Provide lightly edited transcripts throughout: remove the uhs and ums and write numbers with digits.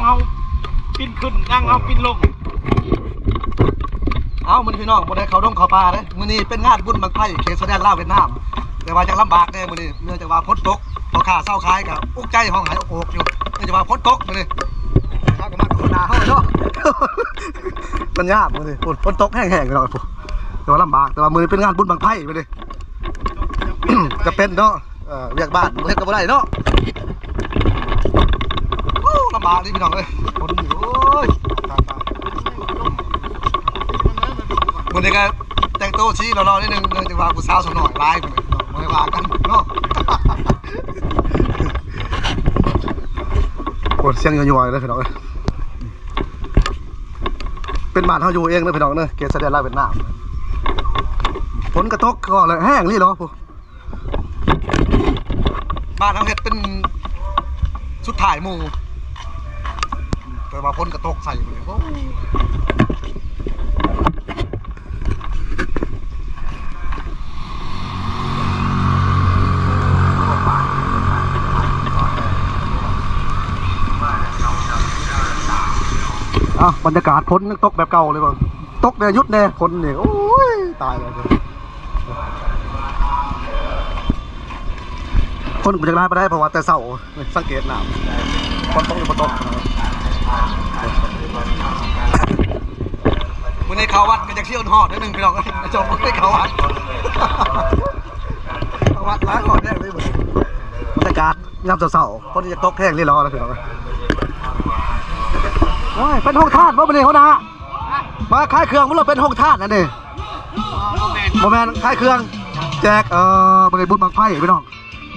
เอาปิ้นขึ้นนั่งเอาปิ้นลงเอามือพี่น้องบนเขาดงเขาป่าเลยมือนี้เป็นงานบุญบังไฟเขตแสดงลาวเวียดนามแต่ว่าจะลำบากแน่มือนี้เนื่องจากว่าพ้นตกพอขาเศร้าคล้ายกับอุกใจห้องหายโอกอยู่เนื่องจากว่าพ้นตกมือนี้ข้าก็มากับคนนาเขาเนาะมันยากมือนี้พ้นตกแห้งๆเลยปุ๊แต่ว่าลำบากแต่ว่ามือเป็นงานบุญบังไฟมือนี้จะเป็นเนาะเรียกบ้านเฮ็ดกับอะไรเนาะลำบากนี่พี่น้องเลยคนอยู่โอ้ยวันนี้ก็แต่งตัวชี้รอๆนิดนึงจะว่าผู้สาวสหน่อยไล่ไปเลยไม่ว่ากันเนาะโอ้เสียงยั่วๆเลยพี่น้องเลยเป็นบ้านเขาอยู่เองเลยพี่น้องเนอะเกศแสดงลาวเวียดนามฝนกระตกก็เลยแห้งนี่เหรอผู้บ้านเขาเห็ดเป็นชุดถ่ายหมู่แต่ว่าฝนกระตกใส่เลยบรรยากาศพ้นตกแบบเก่าเลยก่อนตกเนี่ยยุดเนี่ยคนเนี่ยโอ้ยตายเลยคนกูจะไล่ไปได้เพราะว่าแต่เสาสังเกตหนาวคนตกอยู่บนตกวันนี้เขาวัดก็จะเชี่ยวหอดนิดนึงพี่น้องจบไม่เขาวัดเขาวัดล้างหอดแรกเลยบรรยากาศยามเสาคนจะตกแห้งเรียบร้อยแล้วพี่น้องโอ้ยเป็นห้องทาสว่าเป็นเขานะมาขายเครื่องมันเราเป็นห้องทาสนั่นเองโมแมนขายเครื่องแจกบริบุญบางไพ่พี่น้อง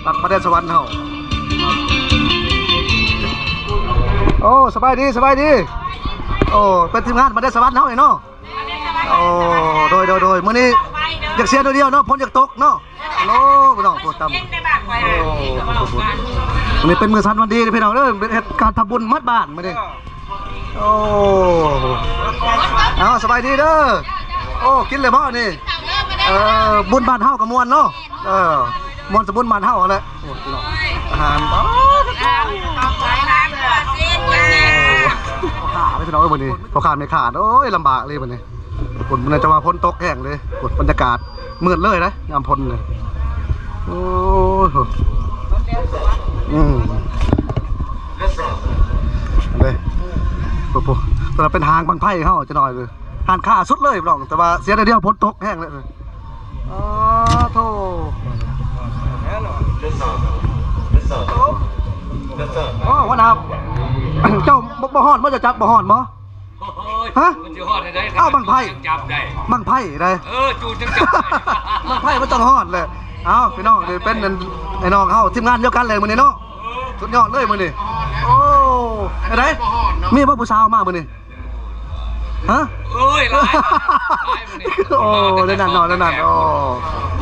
ตัดประเด็นสวรรค์เขาโอ้สบายดีสบายดีโอ้เป็นทีมงานประเด็นสวรรค์เขาเองเนาะโอ้โดยมื่อนี้อยากเสียตัวเดียวเนาะพ้นจากตกเนาะโอ้พี่น้องปวดตำวันนี้เป็นมือสันวันดีพี่น้องเด้อเป็นการทำบุญมัดบ้านมาดิโอ้เอาสบายดีเด้อโอ้กินเลยบ่นี่บุญบ้านเฮากับมวลเนาะมวลสมบุญบ้านเฮาแหละอาหารขาไม่ใช่น้อยวันนี้พอขาดไม่ขาดโอ้ยลำบากเลยวันนี้ฝนมันจะมาพ้นตกแห้งเลยบรรยากาศมืดเลยนะยามพ้นเลยโอ้เลยปุ๊บแต่เราเป็นทางบางไพ่เขาจะหน่อยเลยทานข้าสุดเลยพี่น้องแต่ว่าเสียเดียวพ้นตกแห้งเลยอ๋อโธ่อ๋อวันนับเจ้าบ่ฮอดบ่จะจับบ่ฮอดมั้ฮะเอ้าบางไพ่บางไพ่ได้จูจังจับบางไพ่มันต้องฮอดเลยเอ้าพี่น้องเดี๋ยวเป็นไอ้น้องเขาทีมงานเดียวกันเลยมื้อนี้เนาะสุดยอดเลยมื้อนี้โอ้อะไรมีบ่ผู้สาวมากมื้อนี้ฮะเอ้ยโอ้เล่นนั่นนอนเล่นนั่นโอ้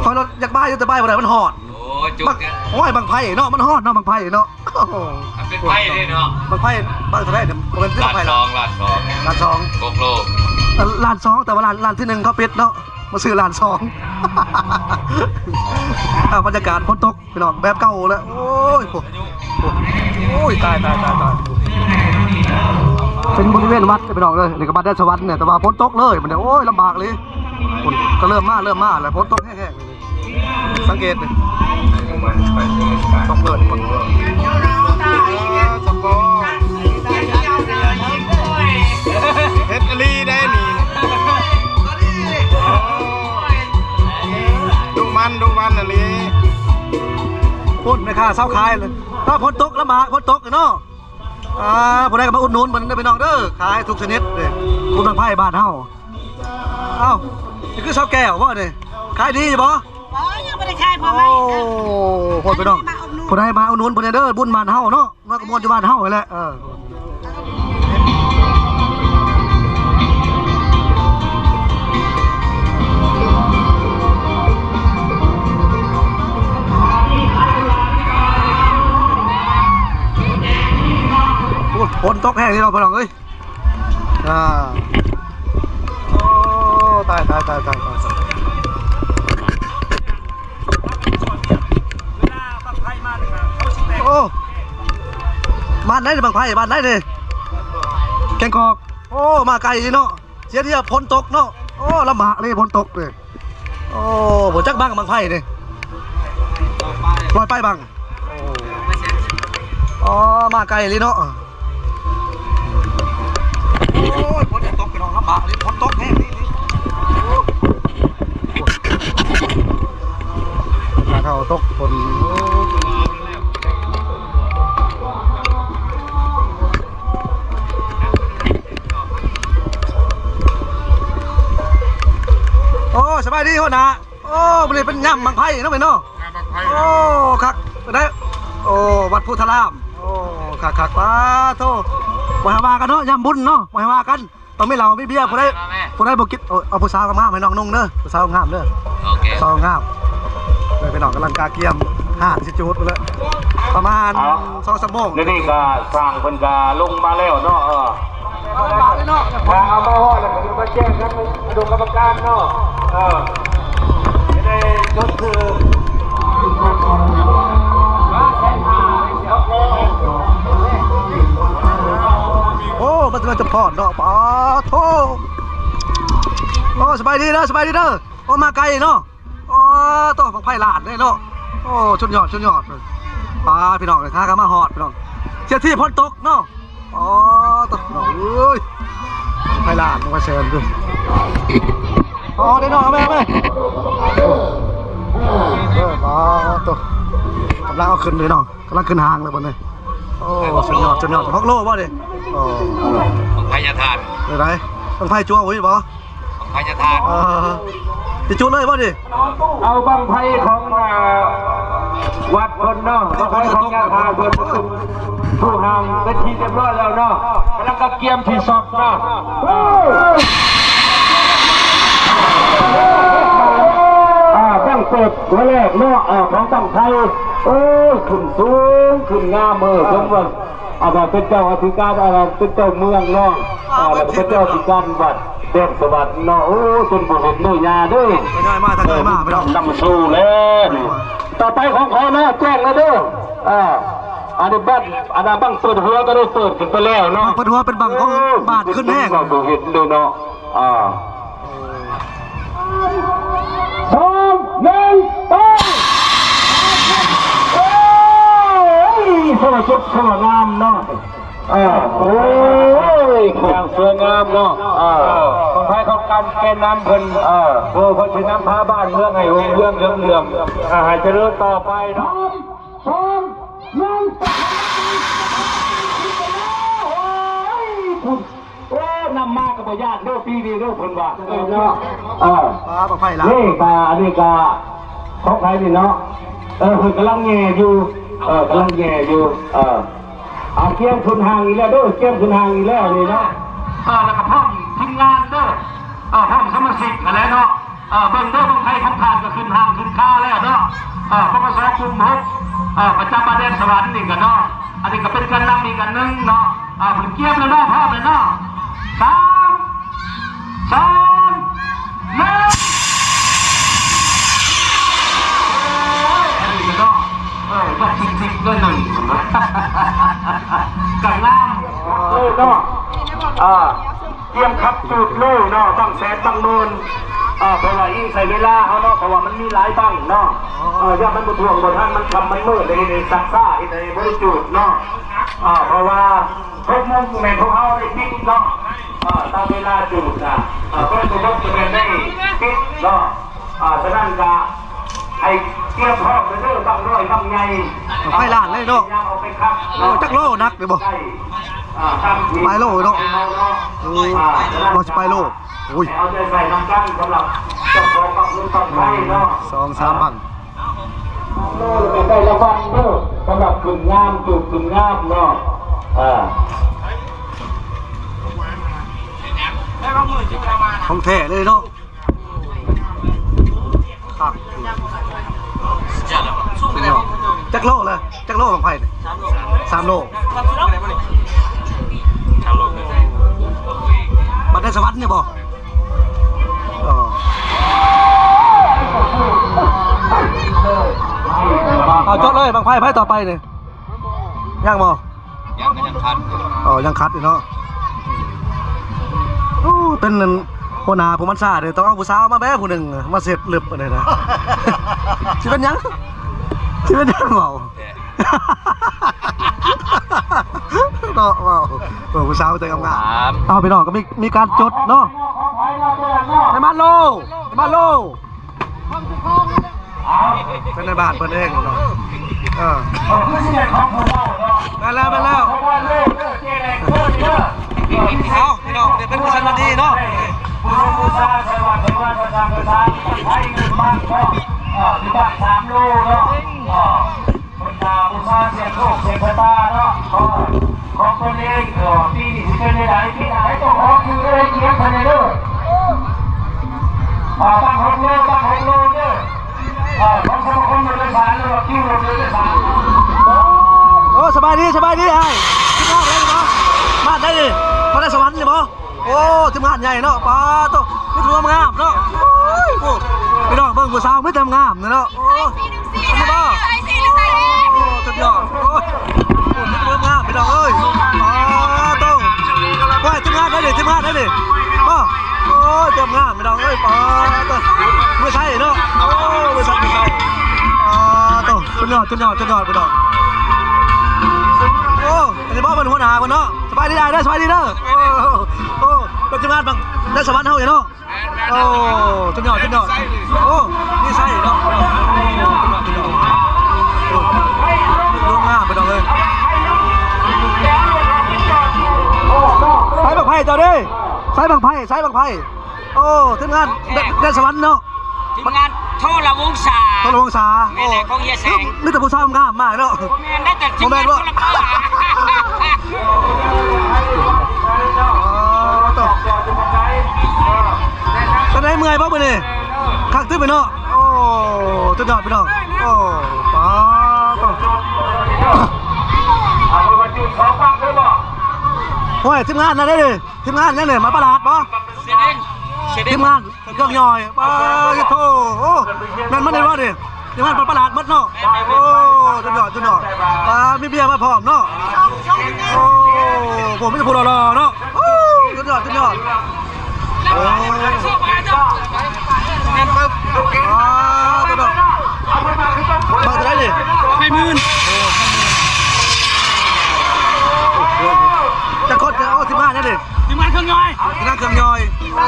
พอเราอยากบ้าอยู่แต่บ้าบ่ได้มันฮอดโอ้จุดเนี่ยโอ้ยบางไพ่เนาะมันฮอดเนาะบางไพ่เนาะเป็นไพ่เลยเนาะบางไพ่บางเท่าไรเนี่ยเป็นที่บางไพ่ลาดสองโกโลลานสองแต่ว่าลานที่หนึ่งเขาปิดเนาะมาซื้อลานสองบรรยากาศฝนตกพี่น้องแบบเก่าแล้วโอ้ยตายเป็นบริเวณวัดพี่น้องเลยนี่ก็บ้านได้สวรรค์เนี่ยแต่ว่าฝนตกเลยมันเนี่ยโอ้ยลำบากเลยฝนก็เริ่มมาแล้วฝนตกแห้งๆสังเกตเลยตกเลยฝนเฮ็ดอลีได้นี่ดูมันอลีฝนไม่ค่าเศร้าคายเลยถ้าฝนตกลำบากฝนตกเนาะผมได้กับมาอุดหนุนมันได้ไปน้องเด้อขายทุกชนิดเลยคุณบางไพ่บ้านเฮาเอ้านี่คือเสาแก้วว่าเนี่ยขายดีบ่ยังไม่ได้ขายพอไหมโอ้คนไปน้องผมได้มาอุดหนุนผมเด้อบุญบ้านเฮาเนาะมากระมวลอยู่บ้านเฮาเลยแหละฝนตกแห้งที่เราพลังเอ้ยโอ้ตายโอ้บ้านไหนเนี่ยบางไผ่บ้านไหนเนี่ย แกงกอกโอ้มาไกลเนาะเสียที่พ้นตกเนาะโอ้ลำบากเลยพ้นตกเลยโอ้บ่จักบ้างบางไผ่เลยลอยไปบังอ๋อมาไกลเลยเนาะโอ้ยพ้นตกไปน้องลำบากเลยพ้นตกแห้งนี่เขาตกฝนโอ้สบายดีพ่อนะโอ้บริเป็นย่ำบางไผ่เนาะไปเนาะโอ้คักได้โอ้วัดพุทธารามโอ้คักป้าโทมาหากันเนาะย่ำบุญเนาะมาหากันต้องไม่เราไม่เบี้ยผู้ได้บุกิจเอาผู้สาวงามให้น้องนุ่งเด้อผู้สาวงามเด้อสาวงามเลยไปน้องกำลังกาเกียม5 จุดไปเลยประมาณ2-3 ชั่วโมงนี่ก็สร้างเป็นกาลงมาแล้วเนาะเอามาห่อแล้วก็มาแจ้งกันดูกรรมการเนาะไม่ได้ยศคือโอ้มันจะพอดเนาะป้าโทโอ้สบายดีนะสบายดีเด้อโอ้มาไกลเนาะโอ้ต่อฝั่งไผ่หลานเลยเนาะโอ้ชุดยอดป้าพี่น้องเลยข้ากันมาหอดพี่น้องเจ้าที่พ้นตกเนาะอ๋อตกน้องเอ้ยไผ่หลานมาเชิญดูอ๋อได้เนาะแม่ป้าตกกำลังเอาขึ้นเลยเนาะกำลังขึ้นหางเลยบนเลยโอ้ชุดยอดฮอกโลบ่ดิโอ้ของพญาธานเลยไรต้องไผ่จั่วไว้บ่ของพญาธานจะจุดเลยบ่ดิเอาบังไพ่ของวัดคนเนาะบังไพ่ของยาธาเพิ่นผู้ห่างเป็นที่เรียบร้อยแล้วเนาะกำลังกับเกียมที่สอบเนาะตั้งเปิดตัวแรกเนาะของตั้งไทยขึ้นสูงขึ้นงามสมว่าเป็นเจ้าอธิการเป็นเจ้าเมืองเนาะเป็นเจ้าอธิการวัดเด็กสวัสดิ์เนาะจนบุญเนื้อยาด้วยง่ายมากทางง่ายมากไปลองนำสู้แล้วต่อไปของเขานะแจ้งแล้วเด้ออันนี้บ้านอันนั้นบังเปิดหัวก็ได้เปิดกันไปแล้วเนาะเปิดหัวเป็นบังของบาทขึ้นแน่ก็ดูเห็นดูเนาะ2-1 ไปสวยสวยงามเนาะโอ้ยอย่างสวยงามเนาะของไทยเขากำแกนน้ำเพิ่นเพื่อคนที่น้ำพาบ้านเมืองให้วงเรื่องเหลื่อมหายเจริญต่อไปเนาะนำมากับญาติเด้อปีนี้เด้อเพิ่นว่าเนาะป้าไผ่ละนี่กาอันนี้กาของใครนี่เนาะเพิ่นกำลังแง่อยู่กำลังแง่อยู่เกี่ยมทุนห่างอีกแล้วเด้อเกี่ยมทุนห่างอีกแล้วนี่เนาะแล้วก็พร้อมทีมงานเด้อพร้อมสมาชิกกันแล้วเนาะเบิ่งเด้อบางไทยของทานก็ขึ้นห่างขึ้นค่าแล้วเนาะปปสคุม6ประจำประเด็นสวรรค์นี่กันเนาะอันนี้ก็เป็นกันนำอีกกันนึงเนาะเพิ่นเกี่ยมแล้วเนาะพร้อมแล้วเนาะ3-2-1ก็จริงๆด้วยหนึ่งกับล่ามเนาะเตรียมขับจุดเลยเนาะตั้งแสนตั้งนูนเพราะว่ายิ่งใส่เวลาเขาเนาะเพราะว่ามันมีหลายบังเนาะย่ามันบุทวงบนท่านมันทำมันมืดเลยในซักซ่าในบริจุดเนาะเพราะว่าพวกมุ่งแม่พวกเขาได้ปิดเนาะตามเวลาจุดเพราะทุกคนจะเป็นได้ปิดเนาะฉะนั้นก็ไอ้เกี่ยวข้องเรื่องบางร้อยบางใหญ่ไผ่ล้านเลยเนาะจักโลนักเดี๋ยวบอกไปโลเนาะเราจะไปโลอุ้ยเอาใจใส่น้ำกันสำหรับเจ้าของฝั่งนู้นฝั่งไทยเนาะ2-3 บังโลเป็นได้ละวันเด้อสำหรับกึ่งงามจุดกึ่งงามเนาะของแท้เลยเนาะครับจักโลเลยจักโลของไผ่3 โลบัดได้สวัสดิ์เนี่ยบ่เอาจดเลยบางไพ่ต่อไปเนี่ยย่างบ่ยังคัดยังคัดอยู่เนาะ เป็นหัวหน้าผมมันซ่าเด้ต้องเอาผู้สาวมาแบ้ผู้หนึงมาเสร็จลึบอะไรนะสิเป็นหยังสิเป็นหยังเว้าเนาะว้าวผู้สาวใจงามๆเอาไปน้องก็มีการจดเนาะในบ้านโลเป็นในบ้านเพิ่นเองเนาะมาแล้วเอาพี่น้องเดี๋ยวเป็นกุศลดีเนาะบูชาสวัสดิ์ว่าจะทำกระทำไทยเงินบ้านก็ที่บ้าน3 โลเนาะบูชาเสียงโลกเสียงพระตาเนาะของตัวเองปีนี้เป็นในไหนที่ไหนต้องขอคือเลยเกียรติภายในเด้อตั้ง6 โลเด้อของสมาคมโดยสารหรือว่าคิวโดยสารโอ้สบายดีไอ้ที่มาได้เนาะมาได้ดิมาได้สวรรค์เลยบ่โอ้ทีมงานใหญ่เนาะป้าโตนี่ถือว่างามเนาะโอ้พี่น้องเบิ่งผู้สาวไม่ทำงามเนาะโอ้นี่บ่โอ้สุดยอดโอ้นี่ถือว่างามพี่น้องเอ้ยป้าโตว่าทีมงานได้ดิป้าโอ้ทีมงานพี่น้องเอ้ยป้าโตไม่ใช่เนาะโอ้ไม่ใช่ป้าโตสุดยอดพี่น้องโอ้อันนี้บ่เป็นหัวหน้าเพิ่นเนาะสบายดีได้เด้อโอ้เป็นทีมงานบางได้สวรรค์เฮาอยู่เนาะโอ้จุดยอดโอ้นี่ใช่เนาะโอ้งามไปดอกเลยใส่บางไผ่เจ้าดิใส่บางไผ่โอ้ทีมงานได้สวรรค์เนาะทีมงานโทรวงศาโอ้ของเฮียแสงนี่แต่ผู้ชายงามมากเนาะได้แต่ทีมงานโทรตอนไหนเมื่อยป่ะมื้อนี้คักตึ้งไปเนาะโอ้จุดยอดไปเนาะโอ้ป้าโอ้ยทีมงานนั่นได้ดิทีมงานนั่นเลยมาประหลาดป่ะทีมงานเครื่องย่อยป้าโธ่โอ้นั่นมันได้ว่าดิทีมงานประหลาดมัดเนาะโอ้จุดยอดป้ามีเบียร์มาพร้อมเนาะโอ้ผมไม่จะพูดรอเนาะโอ้จุดยอดโอ้แม่นปึ๊บตัวดอกมาจะได้ดิให้มื่นจะคดจะเอา15เนี่ยดิทีมงานเครื่องย่อยโอ้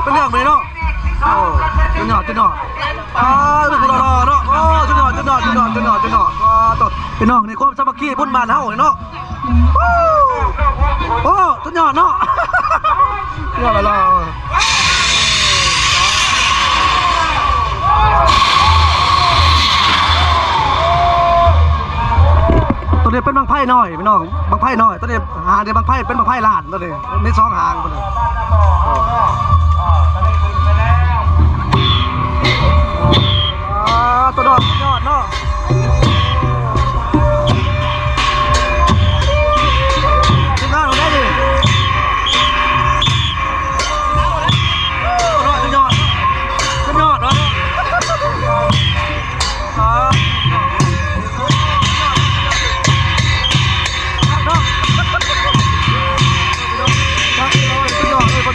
เป็นเรื่องเลยเนาะโอ้จุดยอดไม่พูดรอเนาะโอ้จุดยอดตัวพี่น้องนี่ความสามัคคีบุญบ้านเฮาเนาะโอ้จุดยอดเนาะยอดละตัวนี้เป็นบางไพ่น้อยพี่น้องบางไพ่น้อยตัวนี้หางเนี่ยบางไพ่เป็นบางไพ่ล้านตัวนี้มี2 หางตัวนี้ตัวดอกยอดเนาะทีมงานเราได้ดิยอดเนาะ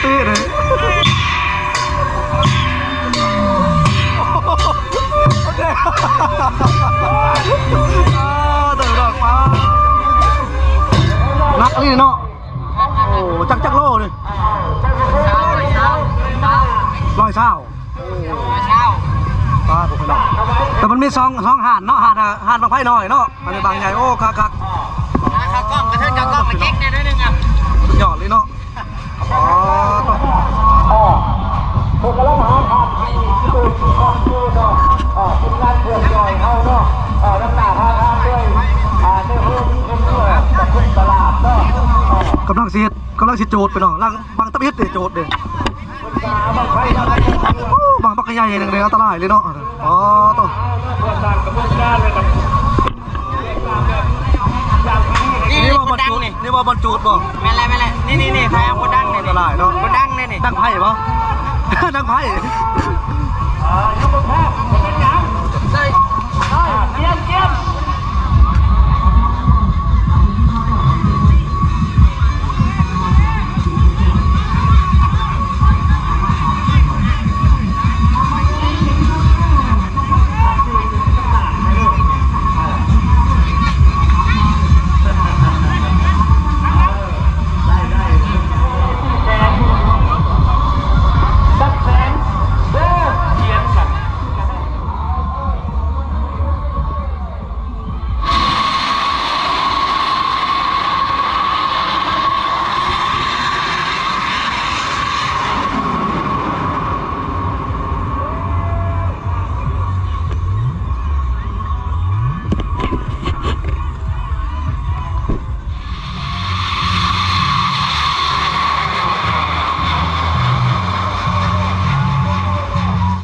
ตีเลยนักนี่เนาะโอ้จักโลเลย100 เช้าป้าผมไปลองแต่มันมี2 หาดเนาะหาดบางไผ่น้อยเนาะอันนี้บางใหญ่โอ้คักกล้องกระเทินกล้องมาเก๊กเนี่ยด้วยนึงอ่ะหยอดเลยเนาะผมกำลังหาทางที่ตัวที่คอนโดเนาะทีมงานเพื่อนย่อยเฮาเนาะน้ำหนักทางด้วยในห้องคนด้วยกับคุณตลาดเนาะกำลังสิโจดไปเนาะลังบางตะพิษโจดเด้บางปักใหญ่หนึ่งเลยอันตรายเลยเนาะอ๋อตัวนี่ว่าบอลจูดบ่ไม่ไรนี่ใครเอาคนดังเนี่ยตลาดเนาะคนดังเนี่ยดังไพ่บ่ดังไพ่ยกมือแพ้เป็นยังใช่เจี๊ยบ